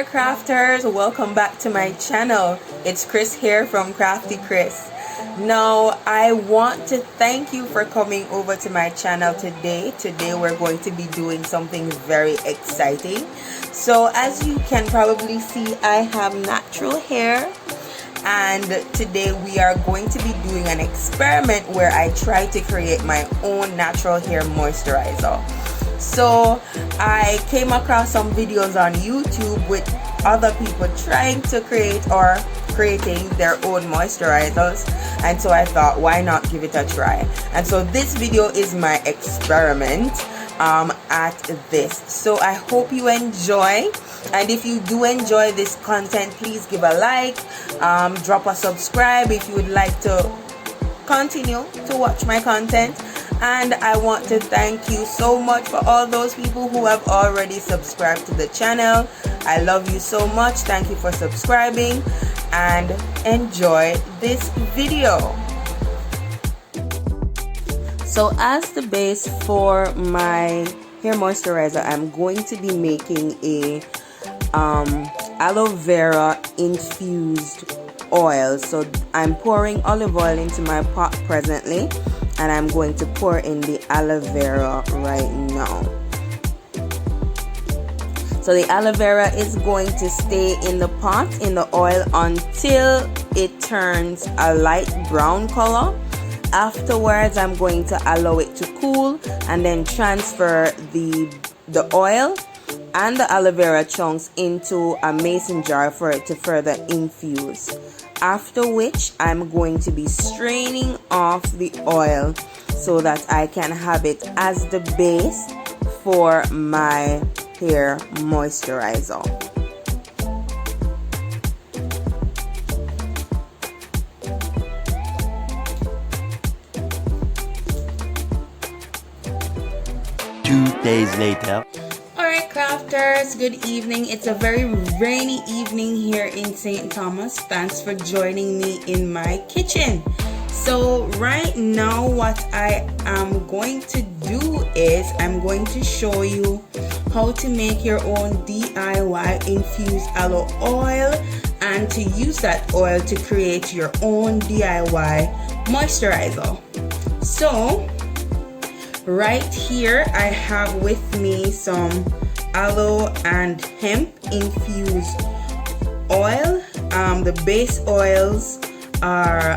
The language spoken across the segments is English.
crafters, welcome back to my channel. It's Chris here from Crafty Chris. Now I want to thank you for coming over to my channel today. Today we're going to be doing something very exciting. So as you can probably see, I have natural hair, and today we are going to be doing an experiment where I try to create my own natural hair moisturizer. So I came across some videos on YouTube with other people trying to create or creating their own moisturizers, and so I thought, why not give it a try? And so this video is my experiment at this. So I hope you enjoy, and if you do enjoy this content, please give a like, drop a subscribe if you would like to continue to watch my content. And I want to thank you so much for all those people who have already subscribed to the channel. I love you so much. Thank you for subscribing, and enjoy this video. So as the base for my hair moisturizer, I'm going to be making a aloe vera infused oil. So I'm pouring olive oil into my pot presently, and I'm going to pour in the aloe vera right now. So the aloe vera is going to stay in the pot, in the oil, until it turns a light brown color. Afterwards, I'm going to allow it to cool and then transfer the oil and the aloe vera chunks into a mason jar for it to further infuse. After which, I'm going to be straining off the oil so that I can have it as the base for my hair moisturizer. Two days later. Alright crafters, good evening. It's a very rainy evening here in St. Thomas. Thanks for joining me in my kitchen. So right now what I am going to do is I'm going to show you how to make your own DIY infused aloe oil, and to use that oil to create your own DIY moisturizer. So right here I have with me some aloe and hemp infused oil. The base oils are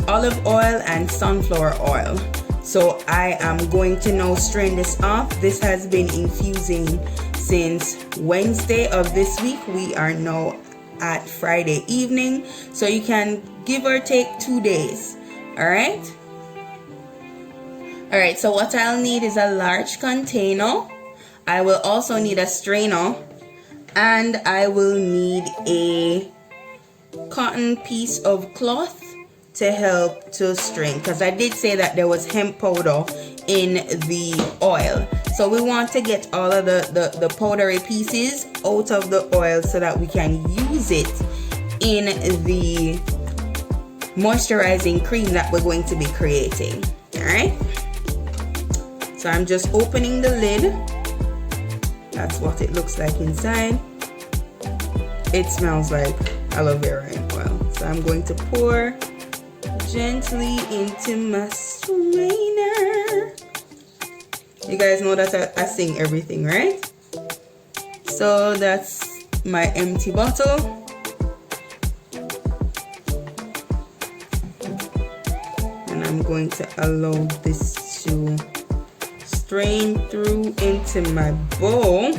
olive oil and sunflower oil. So I am going to now strain this off. This has been infusing since Wednesday of this week. We are now at Friday evening, so you can give or take 2 days. Alright, so what I'll need is a large container. I will also need a strainer, and I will need a cotton piece of cloth to help to strain, because I did say that there was hemp powder in the oil. So we want to get all of the powdery pieces out of the oil so that we can use it in the moisturizing cream that we're going to be creating. Alright, so I'm just opening the lid. That's what it looks like inside. It smells like aloe vera in oil. So I'm going to pour gently into my strainer. You guys know that I sing everything, right? So that's my empty bottle. And I'm going to allow this to strain through into my bowl.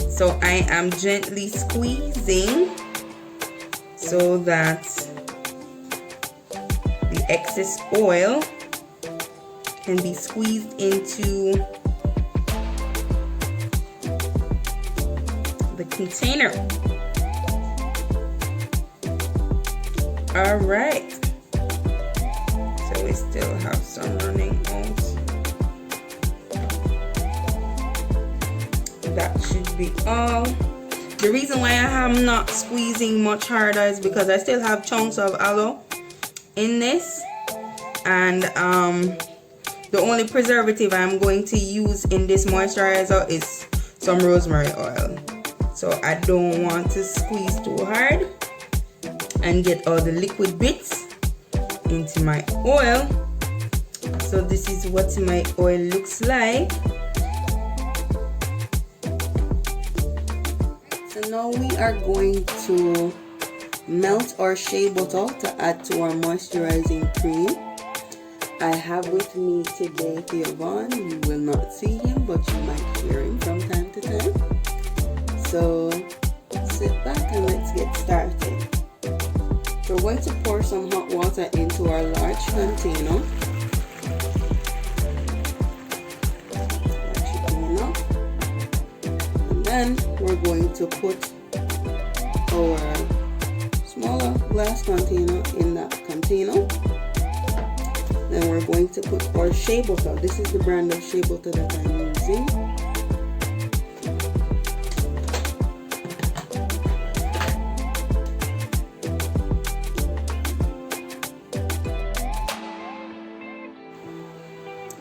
So I am gently squeezing so that the excess oil can be squeezed into the container. All right. So we still have some running out. That should be all. The reason why I am not squeezing much harder is because I still have chunks of aloe in this, and The only preservative I'm going to use in this moisturizer is some rosemary oil. So I don't want to squeeze too hard and get all the liquid bits into my oil. So this is what my oil looks like. So now we are going to melt our shea butter to add to our moisturizing cream. I have with me today Theobon. You will not see him, but you might hear him from time to time. So sit back and let's get started. We're going to pour some hot water into our large container. And then we're going to put our smaller glass container in that container. Then we're going to put our shea butter. This is the brand of shea butter that I'm using.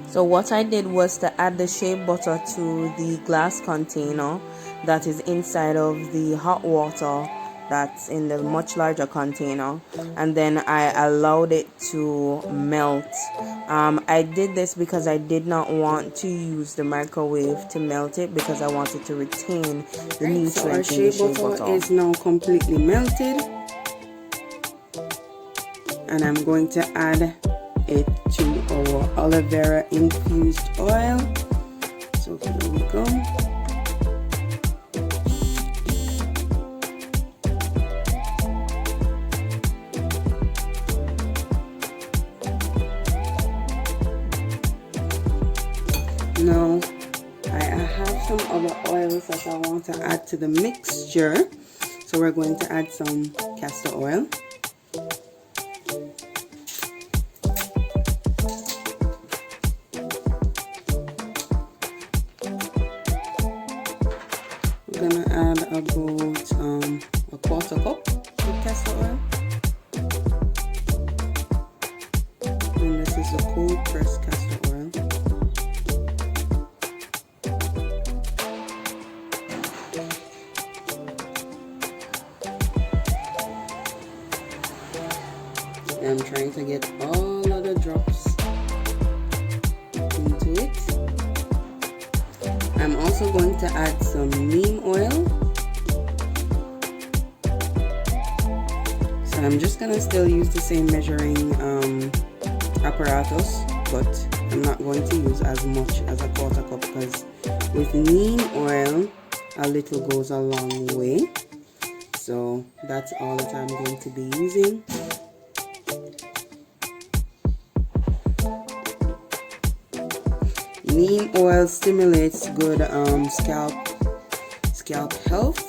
So what I did was to add the shea butter to the glass container that is inside of the hot water that's in the much larger container, and then I allowed it to melt. I did this because I did not want to use the microwave to melt it, because I wanted to retain the nutrients in the shea butter. Is now completely melted, and I'm going to add it to our aloe vera infused oil. So here we go. Now I have some other oils that I want to add to the mixture. So we're going to add some castor oil. We're gonna add about a quarter cup of castor oil. And this is a cold pressed castor oil. I'm trying to get all of the drops into it. I'm also going to add some neem oil. So I'm just gonna still use the same measuring apparatus, but I'm not going to use as much as a quarter cup, because with neem oil a little goes a long way. So that's all that I'm going to be using. Neem oil stimulates good scalp health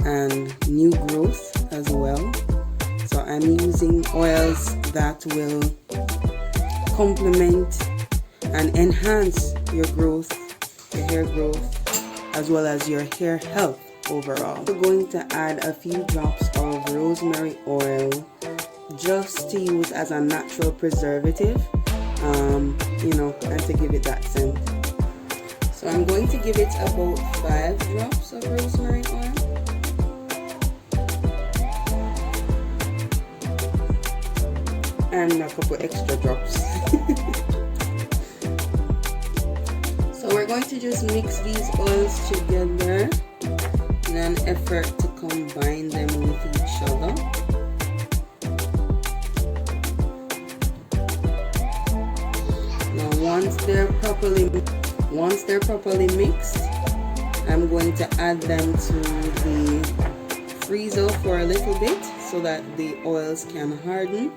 and new growth as well. So I'm using oils that will complement and enhance your growth, your hair growth, as well as your hair health overall. We're going to add a few drops of rosemary oil just to use as a natural preservative, and to give it that scent. So I'm going to give it about 5 drops of rosemary oil. And a couple extra drops. So we're going to just mix these oils together in an effort to combine them with each other. Once they're properly mixed, I'm going to add them to the freezer for a little bit so that the oils can harden,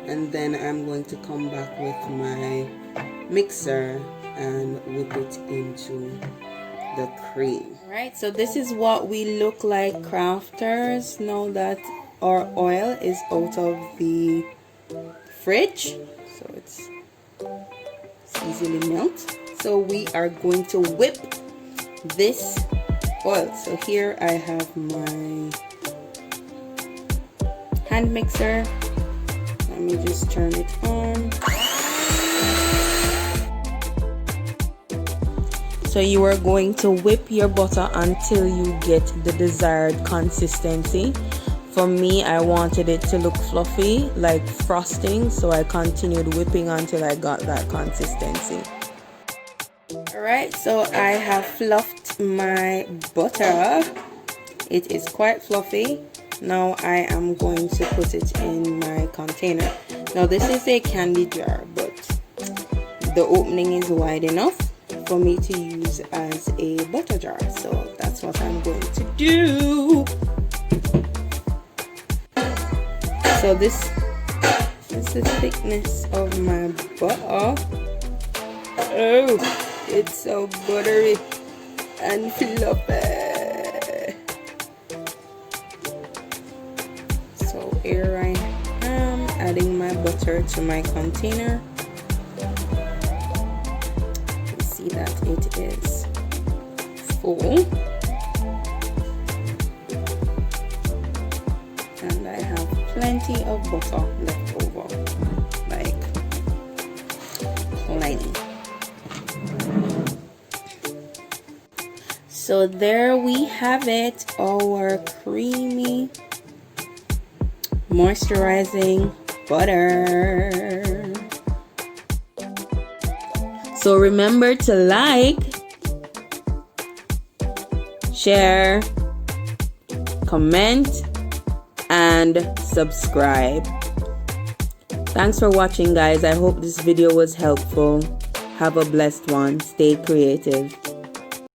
and then I'm going to come back with my mixer and whip it into the cream. Alright, so this is what we look like, crafters, now that our oil is out of the fridge. So it's easily melt. So we are going to whip this oil. So here I have my hand mixer. Let me just turn it on. So you are going to whip your butter until you get the desired consistency. For me, I wanted it to look fluffy, like frosting, so I continued whipping until I got that consistency. Alright, so I have fluffed my butter. It is quite fluffy. Now I am going to put it in my container. Now this is a candy jar, but the opening is wide enough for me to use as a butter jar. So that's what I'm going to do. So this is the thickness of my butter. Oh, it's so buttery and fluffy. So here I am adding my butter to my container. You see that it is full. And I have plenty of butter left over, like plenty. So there we have it, our creamy moisturizing butter. So remember to like, share, comment, and subscribe. Thanks for watching, guys. I hope this video was helpful. Have a blessed one. Stay creative.